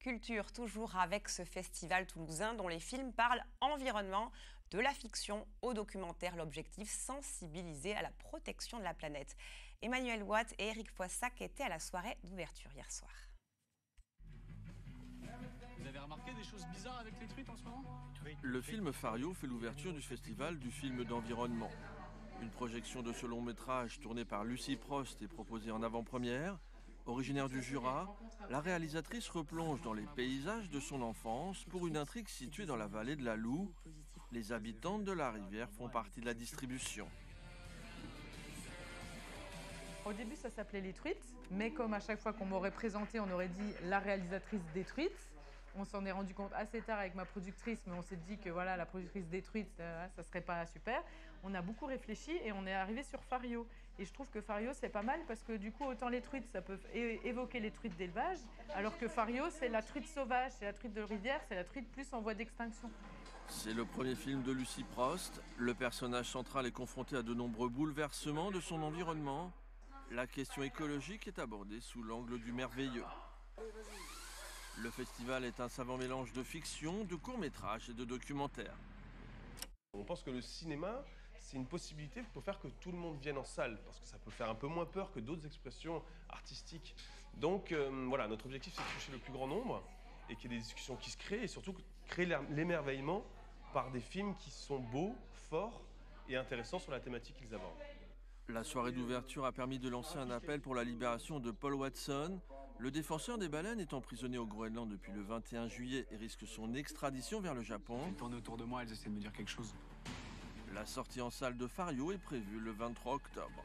Culture, toujours avec ce festival toulousain dont les films parlent environnement, de la fiction au documentaire. L'objectif, sensibiliser à la protection de la planète. Emmanuel Watt et Eric Foissac étaient à la soirée d'ouverture hier soir. Vous avez remarqué des choses bizarres avec les truites en ce moment? Le film Fario fait l'ouverture du festival du film d'environnement. Une projection de ce long métrage tourné par Lucie Prost et proposée en avant-première. Originaire du Jura, la réalisatrice replonge dans les paysages de son enfance pour une intrigue située dans la vallée de la Loue. Les habitantes de la rivière font partie de la distribution. Au début, ça s'appelait Les Truites, mais comme à chaque fois qu'on m'aurait présenté, on aurait dit la réalisatrice des Truites. On s'en est rendu compte assez tard avec ma productrice, mais on s'est dit que voilà, la productrice des Truites, ça serait pas super. On a beaucoup réfléchi et on est arrivé sur Fario. Et je trouve que Fario, c'est pas mal parce que du coup, autant les truites, ça peut évoquer les truites d'élevage, alors que Fario, c'est la truite sauvage, c'est la truite de rivière, c'est la truite plus en voie d'extinction. C'est le premier film de Lucie Prost. Le personnage central est confronté à de nombreux bouleversements de son environnement. La question écologique est abordée sous l'angle du merveilleux. Le festival est un savant mélange de fiction, de courts-métrages et de documentaires. On pense que le cinéma, c'est une possibilité pour faire que tout le monde vienne en salle, parce que ça peut faire un peu moins peur que d'autres expressions artistiques. Donc voilà, notre objectif, c'est de toucher le plus grand nombre et qu'il y ait des discussions qui se créent et surtout créer l'émerveillement par des films qui sont beaux, forts et intéressants sur la thématique qu'ils abordent. La soirée d'ouverture a permis de lancer un appel pour la libération de Paul Watson. Le défenseur des baleines est emprisonné au Groenland depuis le 21 juillet et risque son extradition vers le Japon. Elles tournent autour de moi, elles essaient de me dire quelque chose. La sortie en salle de Fario est prévue le 23 octobre.